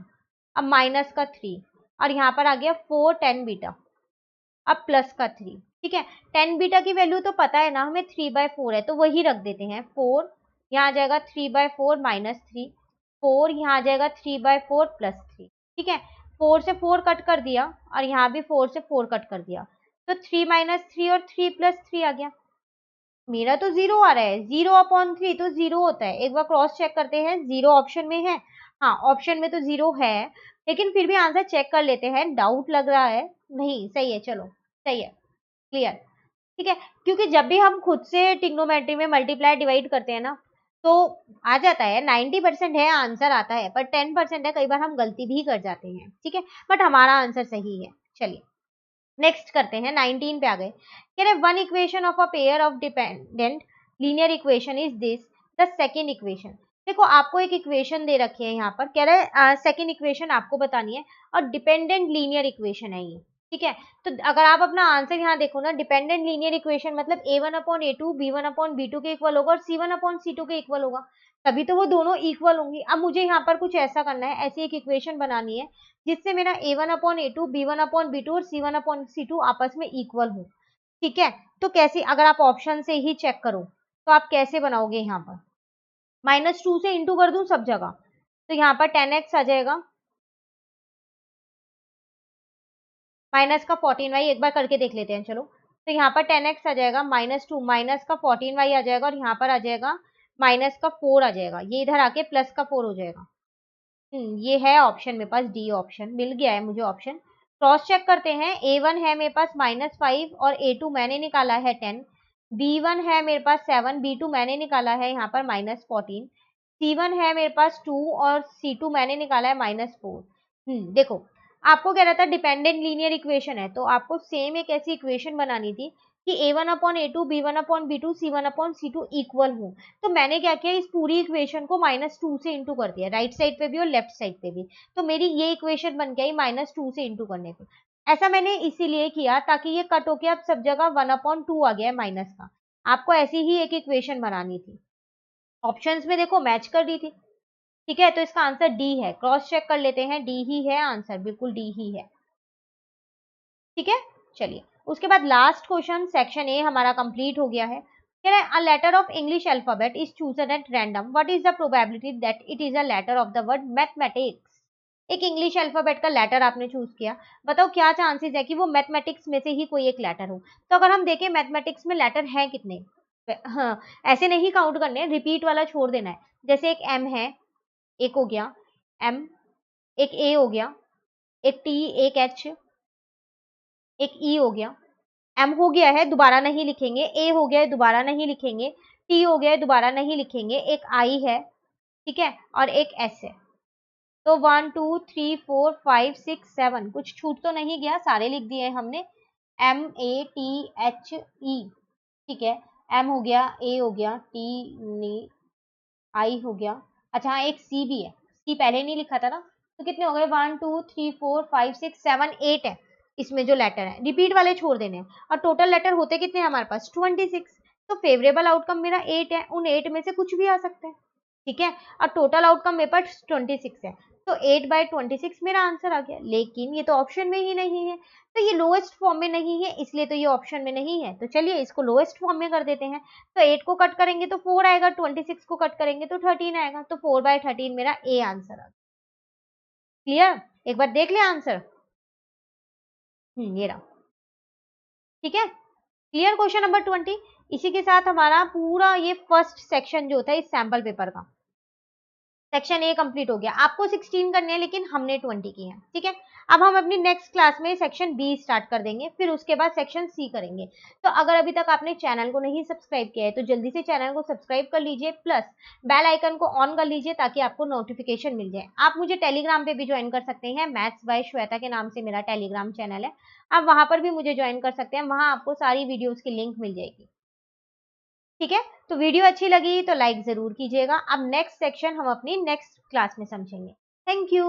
अब माइनस का 3, और यहाँ पर आ गया 4 tan बीटा, अब प्लस का 3। ठीक है, tan बीटा की वैल्यू तो पता है ना हमें, 3/4 है, तो वही रख देते हैं। 4 यहाँ आ जाएगा 3/4 माइनस 3, 4 यहाँ आ जाएगा 3/4 प्लस 3। ठीक है, 4 से 4 कट कर दिया, और यहाँ भी 4 से 4 कट कर दिया, तो 3 माइनस 3 और 3 प्लस 3 आ गया। मेरा तो 0 आ रहा है, 0/3 तो 0 होता है, एक बार क्रॉस चेक करते हैं, 0 ऑप्शन में है। हाँ ऑप्शन में तो 0 है, लेकिन फिर भी आंसर चेक कर लेते हैं, डाउट लग रहा है। नहीं सही है, चलो सही है, क्लियर। ठीक है, क्योंकि जब भी हम खुद से ट्रिग्नोमेट्री में मल्टीप्लाई डिवाइड करते हैं ना, तो आ जाता है 90% है आंसर आता है, पर 10% है, कई बार हम गलती भी कर जाते हैं। ठीक है, बट हमारा आंसर सही है। चलिए नेक्स्ट करते हैं, 19 पे आ गए। कह रहे one equation of a pair of dependent linear equation is this the second equation. देखो आपको एक इक्वेशन दे रखी है यहाँ पर, कह रहा है सेकंड इक्वेशन आपको बतानी है और डिपेंडेंट लीनियर इक्वेशन है ये, ठीक है। तो अगर आप अपना आंसर यहाँ देखो ना, डिपेंडेंट लीनियर इक्वेशन मतलब a1/a2 b1/b2 के इक्वल होगा और c1/c2 के इक्वल होगा, तभी तो वो दोनों इक्वल होंगी। अब मुझे यहाँ पर कुछ ऐसा करना है, ऐसी एक इक्वेशन बनानी है जिससे मेरा a1/a2 b1/b2 और c1/c2 आपस में इक्वल हो, ठीक है। तो कैसे, अगर आप ऑप्शन से ही चेक करो तो आप कैसे बनाओगे, यहाँ पर -2 से इंटू कर दूं सब जगह, तो यहाँ पर 10x आ जाएगा, माइनस का 14y एक बार करके देख लेते हैं चलो। तो यहाँ पर 10x आ जाएगा, -2 माइनस का 14y आ जाएगा और यहाँ पर आ जाएगा माइनस का 4 आ जाएगा, ये इधर आके प्लस का 4 हो जाएगा। ये है ऑप्शन मेरे पास, डी ऑप्शन मिल गया है मुझे ऑप्शन। क्रॉस चेक करते हैं, a1 है मेरे पास -5 और a2 मैंने निकाला है 10, b1 है मेरे पास 7, b2 मैंने निकाला है यहाँ पर -14, c1 है मेरे पास 2 और c2 मैंने निकाला है -4। देखो आपको कह रहा था डिपेंडेंट लीनियर इक्वेशन है, तो आपको सेम एक ऐसी इक्वेशन बनानी थी कि a1/a2 b1/b2 c1/c2 इक्वल हो। तो मैंने क्या किया, इस पूरी इक्वेशन को -2 से इंटू कर दिया, राइट साइड पे भी और लेफ्ट साइड पे भी। तो मेरी ये इक्वेशन बन गई -2 से इंटू करने पे। ऐसा मैंने इसीलिए किया ताकि ये कट होके अब सब जगह 1/2 आ गया है माइनस का। आपको ऐसी ही एक इक्वेशन बनानी थी, ऑप्शंस में देखो मैच कर दी थी, ठीक है। तो इसका आंसर डी है, क्रॉस चेक कर लेते हैं, डी ही है आंसर, बिल्कुल डी ही है, ठीक है। चलिए उसके बाद लास्ट क्वेश्चन, सेक्शन ए हमारा कंप्लीट हो गया है। कह रहा है a letter of English alphabet is chosen at random, what is the probability that it is a letter of the word mathematics. एक इंग्लिश अल्फाबेट का लेटर आपने चूज किया, बताओ क्या चांसेस है कि वो मैथमेटिक्स में से ही कोई एक लेटर हो। तो अगर हम देखें मैथमेटिक्स में लेटर हैं कितने, हाँ ऐसे नहीं काउंट करने, रिपीट वाला छोड़ देना है। जैसे एक एम है, एक हो गया एम, एक ए हो गया, एक टी, एक एच, एक ई हो गया, एम हो गया है दोबारा नहीं लिखेंगे, ए हो गया है दोबारा नहीं लिखेंगे, टी हो गया है दोबारा नहीं लिखेंगे, एक आई है, ठीक है, और एक एस है। तो 1 2 3 4 5 6 7, कुछ छूट तो नहीं गया, सारे लिख दिए हमने, M A T H E, ठीक है। एम हो गया, ए हो गया, टी नहीं, आई हो गया, अच्छा हाँ एक सी भी है, सी पहले नहीं लिखा था ना। तो कितने हो गए, 1 2 3 4 5 6 7 8 है इसमें जो लेटर है, रिपीट वाले छोड़ देने हैं। और टोटल लेटर होते कितने हैं हमारे पास, 26। तो फेवरेबल आउटकम मेरा 8 है, उन 8 में से कुछ भी आ सकते हैं, ठीक है। और टोटल आउटकम मेरे पास 26 है, तो 8/26 मेरा आंसर आ गया। लेकिन ये तो ऑप्शन में ही नहीं है, तो ये लोएस्ट फॉर्म में नहीं है, इसलिए तो ये ऑप्शन में नहीं है। तो चलिए इसको लोएस्ट फॉर्म में कर देते हैं। तो 8 को कट करेंगे तो 4 आएगा, 26 को कट करेंगे तो 13 आएगा, तो 4/13 मेरा ए आंसर आ गया। क्लियर, एक बार देख ले आंसर, ये रहा, ठीक है। Clear question number 20। इसी के साथ हमारा पूरा ये फर्स्ट सेक्शन जो होता है इस सैंपल पेपर का, सेक्शन ए कंप्लीट हो गया। आपको 16 करने हैं लेकिन हमने 20 की है, ठीक है। अब हम अपनी नेक्स्ट क्लास में सेक्शन बी स्टार्ट कर देंगे, फिर उसके बाद सेक्शन सी करेंगे। तो अगर अभी तक आपने चैनल को नहीं सब्सक्राइब किया है तो जल्दी से चैनल को सब्सक्राइब कर लीजिए, प्लस बेल आइकन को ऑन कर लीजिए ताकि आपको नोटिफिकेशन मिल जाए। आप मुझे टेलीग्राम पे भी ज्वाइन कर सकते हैं, मैथ्स बाय श्वेता के नाम से मेरा टेलीग्राम चैनल है, आप वहां पर भी मुझे ज्वाइन कर सकते हैं, वहां आपको सारी वीडियोज की लिंक मिल जाएगी, ठीक है। तो वीडियो अच्छी लगी तो लाइक जरूर कीजिएगा। अब नेक्स्ट सेक्शन हम अपनी नेक्स्ट क्लास में समझेंगे। Thank you.